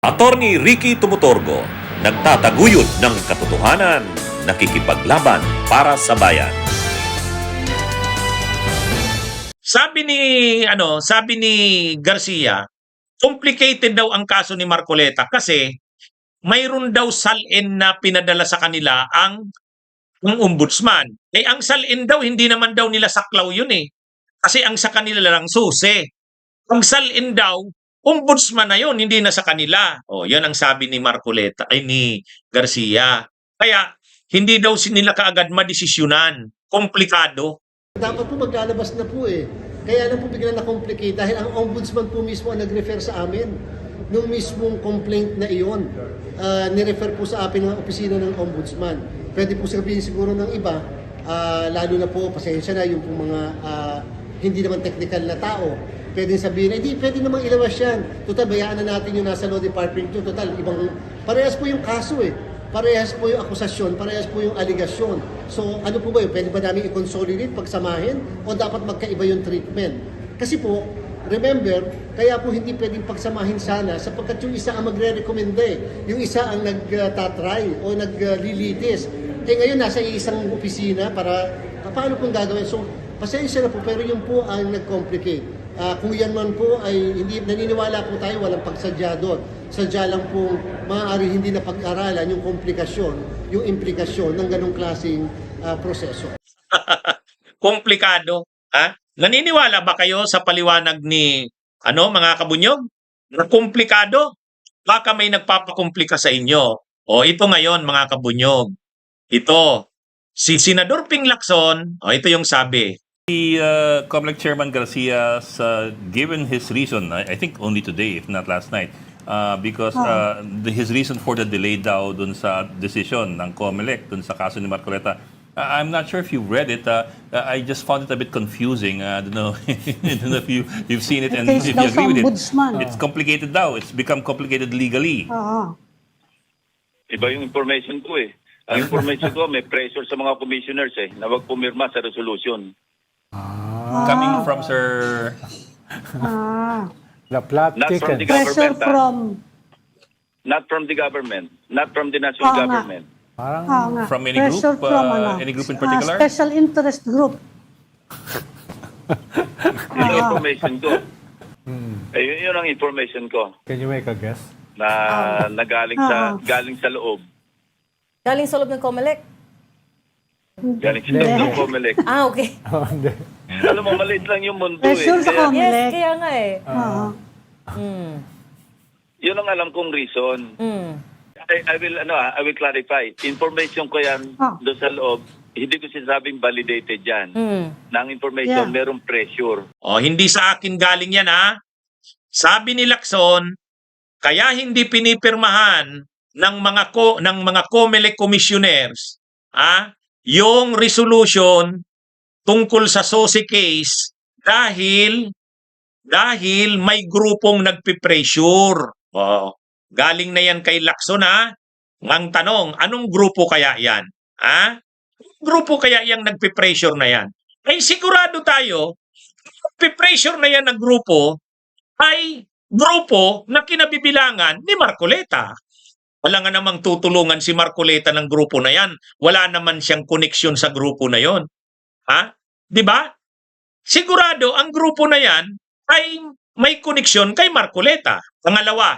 Attorney Ricky Tumutorgo, nagtataguyod ng katotohanan, nakikipaglaban para sa bayan. Sabi ni Garcia, complicated daw ang kaso ni Marcoleta kasi mayroon daw salin na pinadala sa kanila ang ombudsman. Ang salin daw hindi naman daw nila saklaw yun eh. Kasi ang sa kanila lang susi. Ang salin daw ombudsman na yun, hindi na sa kanila. Yan ang sabi ni Marcoleta ay ni Garcia. Kaya hindi daw nila kaagad madesisyonan. Komplikado. Dapat po maglalabas na po eh. Kaya lang po bigla na-complicate dahil ang ombudsman po mismo ang nag-refer sa amin. Nung mismong complaint na iyon, nirefer po sa amin ng opisina ng ombudsman. Pwede po sabihin siguro ng iba, lalo na po, pasensya na, yung po mga hindi naman technical na tao. Pwede sabihin, hindi, pwede namang ilabas yan. Total, bayaan na natin yung nasa law department yun. Total, parehas po yung kaso eh. Parehas po yung akusasyon, parehas po yung aligasyon. So ano po ba yun? Pwede ba namin i-consolidate, pagsamahin? O dapat magkaiba yung treatment? Kasi po, remember, kaya po hindi pwedeng pagsamahin sana sapagkat yung isa ang magre-recommend yung isa ang nagtatry o naglilitis. Ngayon nasa isang opisina para paano pong gagawin? So pasensya na po pero yun po ang nag-complicate. Kung yan man po ay hindi naniniwala po tayo, walang pagsadya doon. Sadya lang po maaari hindi na pag-aralan yung komplikasyon, yung implikasyon ng ganong klaseng proseso. Komplikado. Ha? Naniniwala ba kayo sa paliwanag ni mga kabunyog? Na komplikado? Baka may nagpapakomplika sa inyo. Ito ngayon mga kabunyog. Ito, si Senador Ping Lacson, ito yung sabi. The COMELEC Chairman Garcia's given his reason, I think only today, if not last night, because his reason for the delay daw dun sa decision ng COMELEC dun sa kaso ni Marcoleta. I'm not sure if you've read it. I just found it a bit confusing. I don't know, I don't know if you've seen it and if you agree with it. It's complicated daw. It's become complicated legally. Iba yung information ko eh. Ang information ko, may pressure sa mga commissioners na wag pumirma sa resolution. Coming from Sir... The plot Not from the thickens. government. Not from the government. Not from the national government. Parang From any group? Any group in particular? Special interest group. Yun ang information ko. Yun ang information ko can you make a guess? na galing sa loob. Galing sa loob ng COMELEC? Galing sa loob ng COMELEC. Okay. Oh, hindi. Alam mo, maliit lang yung mundo Pressure sa Kaya, COMELEC. Yes, kaya nga eh. yun ang alam kong reason. I will clarify. Information ko yan doon sa loob. Hindi ko sinasabing validated yan. Na ang information, merong pressure. Hindi sa akin galing yan ha. Sabi ni Lacson, kaya hindi pinipirmahan ng mga COMELEC commissioners yung resolution tungkol sa SOSI case dahil may grupong nagpipressure. Galing na yan kay Lacson ha. Ang tanong, anong grupo kaya yan? Grupo kaya yung nagpipressure na yan? Ay sigurado tayo, nagpipressure na yan ng grupo ay grupo na kinabibilangan ni Marcoleta. Wala nga namang tutulungan si Marcoleta ng grupo na yan. Wala naman siyang koneksyon sa grupo na yon. Di ba? Sigurado ang grupo na yan ay may koneksyon kay Marcoleta. Pangalawa,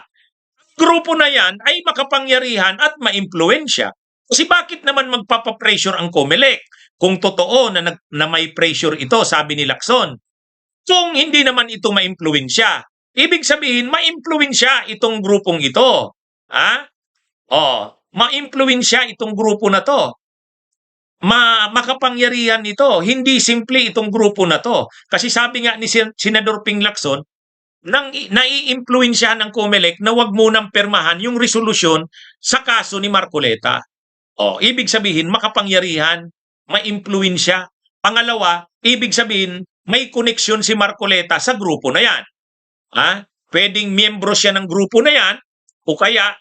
grupo na yan ay makapangyarihan at maimpluwensya. Kasi bakit naman magpapapressure ang COMELEC? Kung totoo na may pressure ito, sabi ni Lacson. Kung hindi naman ito maimpluwensya, ibig sabihin maimpluwensya itong grupong ito. Maimpluwensya itong grupo na to. Makapangyarihan ito. Hindi simple itong grupo na to. Kasi sabi nga ni Senador Ping Lacson, nai-impluwensyahan ng COMELEC na wag munang permahan yung resolusyon sa kaso ni Marcoleta. Ibig sabihin, makapangyarihan, maimpluwensya. Pangalawa, ibig sabihin, may koneksyon si Marcoleta sa grupo na yan. Pwedeng miyembro siya ng grupo na yan, o kaya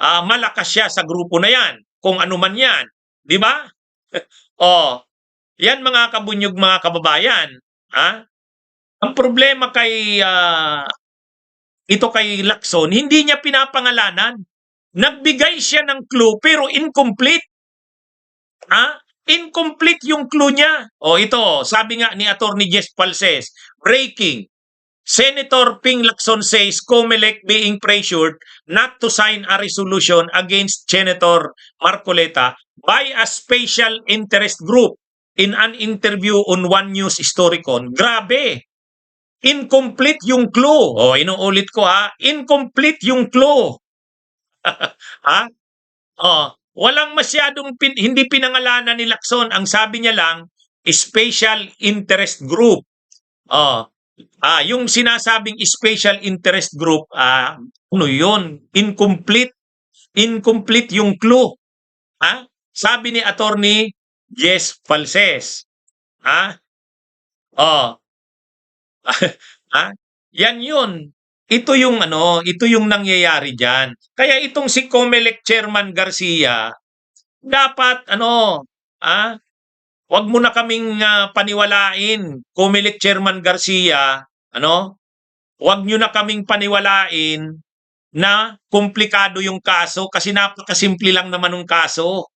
malakas siya sa grupo na yan, kung ano man yan. Di ba? Yan mga kabunyog, mga kababayan. Ang problema kay ito kay Lacson, hindi niya pinapangalanan. Nagbigay siya ng clue pero incomplete. Incomplete yung clue niya. Ito, sabi nga ni Attorney Jess Palces, breaking. Senator Ping Lacson says COMELEC being pressured not to sign a resolution against Senator Marcoleta by a special interest group in an interview on One News Storicon. Grabe! Incomplete yung clue. Inuulit ko incomplete yung clue. Walang masyadong hindi pinangalanan ni Lacson. Ang sabi niya lang, special interest group. Yung sinasabing special interest group, ano yun? Incomplete. Incomplete yung clue. Sabi ni Attorney Jess Palces. Yan yun. Ito yung nangyayari diyan. Kaya itong si COMELEC Chairman Garcia, dapat wag mo na kaming paniwalain, COMELEC Chairman Garcia, wag nyo na kaming paniwalain na komplikado yung kaso kasi napakasimple lang naman ng kaso.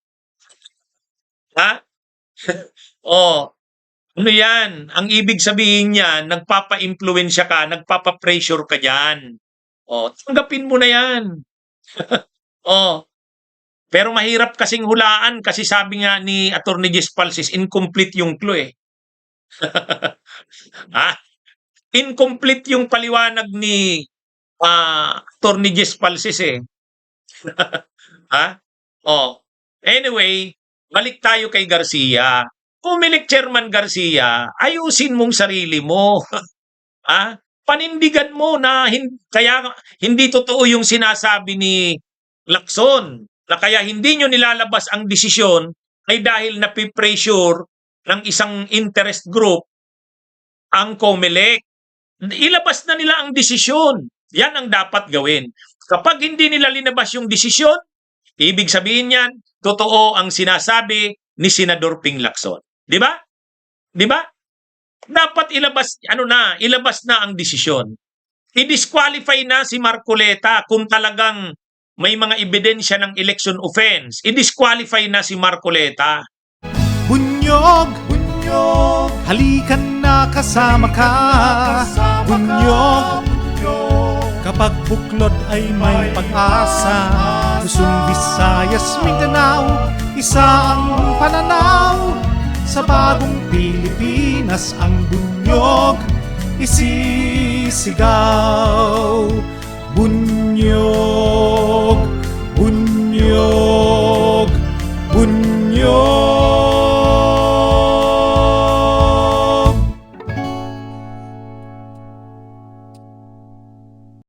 Ano yan? Ang ibig sabihin niyan, nagpapa-impluwensya ka, nagpapa-pressure ka dyan. Tanggapin mo na yan. Pero mahirap kasing hulaan kasi sabi nga ni Attorney Jess Palces, incomplete yung clue Incomplete yung paliwanag ni Attorney Jess Palces Anyway, balik tayo kay Garcia. COMELEC Chairman Garcia, ayusin mong sarili mo. Panindigan mo na kaya hindi totoo yung sinasabi ni Lacson na kaya hindi nyo nilalabas ang desisyon ay dahil napipressure ng isang interest group ang COMELEC. Ilabas na nila ang desisyon. Yan ang dapat gawin. Kapag hindi nila linabas yung desisyon, ibig sabihin yan, totoo ang sinasabi ni Senador Ping Lacson. Di ba? Di ba? Dapat ilabas na ang desisyon. I-disqualify na si Marcoleta kung talagang may mga ebidensya ng election offense. I-disqualify na si Marcoleta. Bunyog, bunyog, halikan na kasama ka. Bunyog, kapag buklod ay may pag-asa. Luzon, Visayas, Mindanao, isa ang pananaw. Sa bagong Pilipinas ang bunyog isisigaw.